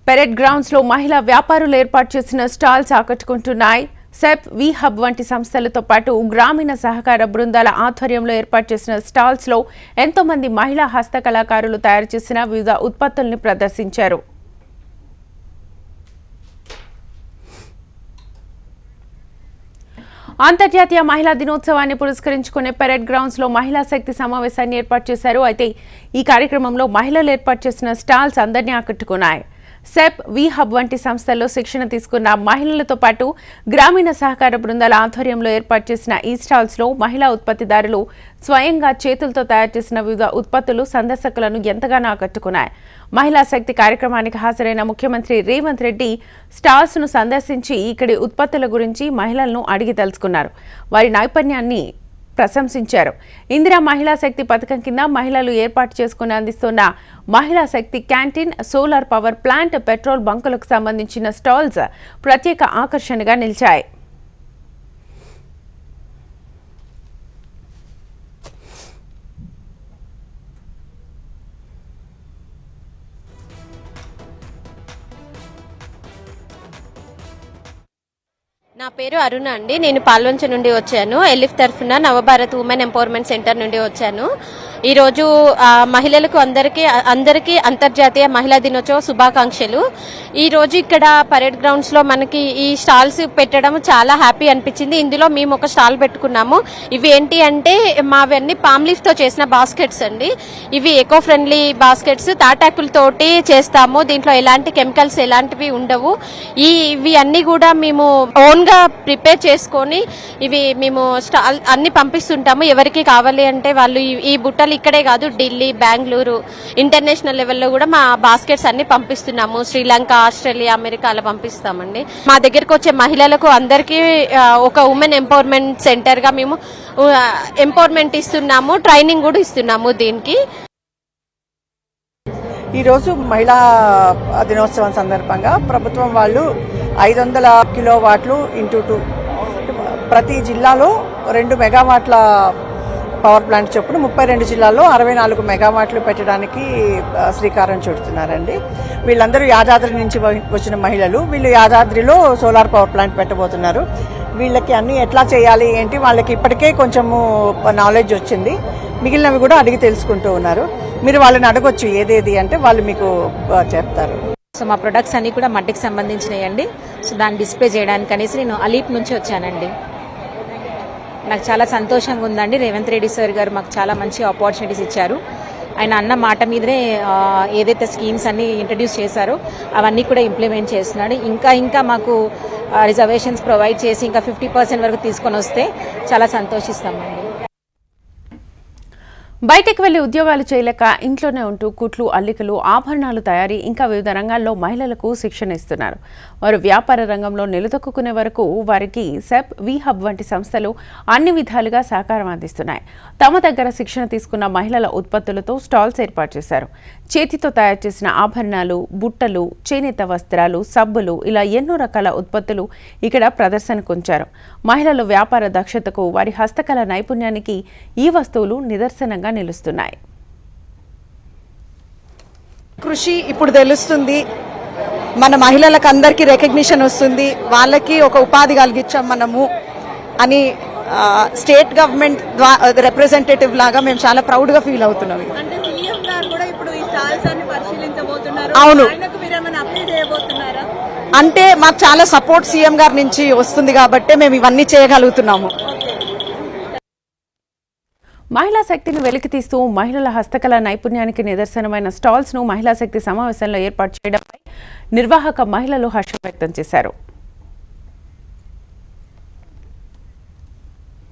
Parade grounds లో మహిళా వ్యాపారులు ఏర్పాటు చేసిన స్టాల్స్ ఆకట్టుకుంటున్నాయి. సెప్ వి హబ్ వంటి సంస్థలతో పాటు గ్రామీణ సహకార బృందాల ఆధ్వర్యంలో ఏర్పాటు చేసిన స్టాల్స్ లో ఎంతో మంది మహిళా హస్తకళాకారులు తయారు చేసిన వివిధ ఉత్పత్తుల్ని ప్రదర్శించారు. అంతర్జాతీయ మహిళా దినోత్సవాన్ని పురస్కరించుకునే పెరెడ్ గ్రౌండ్స్ లో మహిళా శక్తి సమావేశాన్ని ఏర్పాటు చేశారు. అయితే ఈ కార్యక్రమంలో మహిళలు ఏర్పాటు చేసిన స్టాల్స్ అందరినీ ఆకట్టుకున్నాయి. సెప్ వి హబ్ వంటి సంస్థల్లో శిక్షణ తీసుకున్న మహిళలతో పాటు గ్రామీణ సహకార బృందాల ఆధ్వర్యంలో ఏర్పాటు చేసిన ఈ స్టాల్స్ లో మహిళా ఉత్పత్తిదారులు స్వయంగా చేతులతో తయారు చేసిన వివిధ ఉత్పత్తులు సందర్శకులను ఎంతగానో ఆకట్టుకున్నాయి. మహిళా శక్తి కార్యక్రమానికి హాజరైన ముఖ్యమంత్రి రేవంత్ రెడ్డి స్టాల్స్ ను సందర్శించి ఇక్కడి ఉత్పత్తుల గురించి మహిళలను అడిగి తెలుసుకున్నారు. వారి నైపుణ్యాన్ని ప్రశంసించారు. ఇందిరా మహిళా శక్తి పథకం కింద మహిళలు ఏర్పాటు చేసుకుని అందిస్తున్న Mahila Shakti canteen, solar power plant, petrol బంకులకు సంబంధించిన స్టాల్స్ ప్రత్యేక ఆకర్షణగా నిలిచాయి. నా పేరు అరుణ అండి. నేను పాల్వంచ నుండి వచ్చాను. ఎలిఫ్ తరఫున నవభారత్ ఉమెన్ ఎంపవర్మెంట్ సెంటర్ నుండి వచ్చాను. ఈరోజు మహిళలకు అందరికీ అంతర్జాతీయ మహిళా దినోత్సవ శుభాకాంక్షలు. ఈరోజు ఇక్కడ పరేడ్ గ్రౌండ్స్ లో మనకి ఈ స్టాల్స్ పెట్టడం చాలా హ్యాపీ అనిపించింది. ఇందులో మేము ఒక స్టాల్ పెట్టుకున్నాము. ఇవి ఏంటి అంటే మావన్నీ పామ్ లీఫ్ తో చేసిన బాస్కెట్స్ అండి. ఇవి ఎకో ఫ్రెండ్లీ బాస్కెట్స్, తాటాకులతోటి చేస్తాము. దీంట్లో ఎలాంటి కెమికల్స్ ఎలాంటివి ఉండవు. ఇవి అన్ని కూడా మేము ఓన్ గా ప్రిపేర్ చేసుకొని ఇవి మేము స్టాల్ అన్ని పంపిస్తుంటాము. ఎవరికి కావాలి అంటే వాళ్ళు ఈ బుట్టలు ఇక్కడే కాదు, ఢిల్లీ, బెంగళూరు, ఇంటర్నేషనల్ లెవెల్లో కూడా మా బాస్కెట్స్ అన్ని పంపిస్తున్నాము. శ్రీలంక, ఆస్ట్రేలియా, అమెరికా అలా పంపిస్తామండి. మా దగ్గరకు వచ్చే మహిళలకు అందరికీ ఒక ఉమెన్ ఎంపవర్మెంట్ సెంటర్ గా మేము ఎంపవర్మెంట్ ఇస్తున్నాము, ట్రైనింగ్ కూడా ఇస్తున్నాము. దీనికి ఈరోజు మహిళా దినోత్సవం సందర్భంగా ప్రభుత్వం వాళ్ళు 500 కిలోవాట్లు ఇంటూ 2 ప్రతి జిల్లాలో 2 మెగావాట్ల పవర్ ప్లాంట్ చొప్పున 32 జిల్లాల్లో 64 మెగావాట్లు పెట్టడానికి శ్రీకారం చుడుతున్నారండి. వీళ్ళందరూ యాదాద్రి నుంచి వచ్చిన మహిళలు. వీళ్ళు యాదాద్రిలో సోలార్ పవర్ ప్లాంట్ పెట్టబోతున్నారు. వీళ్ళకి అన్ని ఎట్లా చేయాలి ఏంటి వాళ్ళకి ఇప్పటికే కొంచెము నాలెడ్జ్ వచ్చింది. మిగిలినవి కూడా అడిగి తెలుసుకుంటూ ఉన్నారు. మీరు వాళ్ళని అడగొచ్చు ఏదేది అంటే వాళ్ళు మీకు చెప్తారు. సో మా ప్రొడక్ట్స్ అన్ని కూడా మట్టికి సంబంధించినవి అండి. సో దాన్ని డిస్ప్లే చేయడానికి అనేసి నేను అలీప్ నుంచి వచ్చానండి. నాకు చాలా సంతోషంగా ఉందండి. రేవంత్ రెడ్డి సార్ గారు మాకు చాలా మంచి ఆపర్చునిటీస్ ఇచ్చారు. ఆయన అన్న మాట మీదనే ఏదైతే స్కీమ్స్ అన్ని ఇంట్రడ్యూస్ చేశారో అవన్నీ కూడా ఇంప్లిమెంట్ చేస్తున్నాడు. ఇంకా మాకు రిజర్వేషన్స్ ప్రొవైడ్ చేసి ఇంకా 50% వరకు తీసుకొని వస్తే చాలా సంతోషిస్తామండి. బయటకు వెళ్లి ఉద్యోగాలు చేయలేక ఇంట్లోనే ఉంటూ కుట్లు, అల్లికలు, ఆభరణాలు తయారీ ఇంకా వివిధ రంగాల్లో మహిళలకు శిక్షణ ఇస్తున్నారు. వారు వ్యాపార రంగంలో నిలదొక్కునే వరకు వారికి సెప్ వి హబ్ వంటి సంస్థలు అన్ని విధాలుగా సహకారం అందిస్తున్నాయి. తమ దగ్గర శిక్షణ తీసుకున్న మహిళల ఉత్పత్తులతో స్టాల్స్ ఏర్పాటు చేశారు. చేతితో తయారు చేసిన ఆభరణాలు, బుట్టలు, చేనేత వస్త్రాలు, సబ్బులు ఇలా ఎన్నో రకాల ఉత్పత్తులు ఇక్కడ ప్రదర్శనకు ఉంచారు. మహిళల వ్యాపార దక్షతకు, వారి హస్తకళ నైపుణ్యానికి ఈ వస్తువులు నిదర్శనంగా నిలుస్తున్నాయి. కృషి ఇప్పుడు తెలుస్తుంది. మన మహిళలకు అందరికీ రికగ్నిషన్ వస్తుంది. వాళ్ళకి ఒక ఉపాధి కలిగించాం మనము అని స్టేట్ గవర్నమెంట్ రిప్రజెంటేటివ్ లాగా మేము చాలా ప్రౌడ్ గా ఫీల్ అవుతున్నాం. అవును, అంటే మాకు చాలా సపోర్ట్ సీఎం గారి నుంచి వస్తుంది కాబట్టి మేము ఇవన్నీ చేయగలుగుతున్నాము. మహిళా శక్తిని వెలికితీస్తూ మహిళల హస్తకళ నైపుణ్యానికి నిదర్శనమైన స్టాల్స్ ను మహిళా శక్తి సమావేశంలో ఏర్పాటు చేయడంపై నిర్వాహక మహిళలు హర్షం వ్యక్తం చేశారు.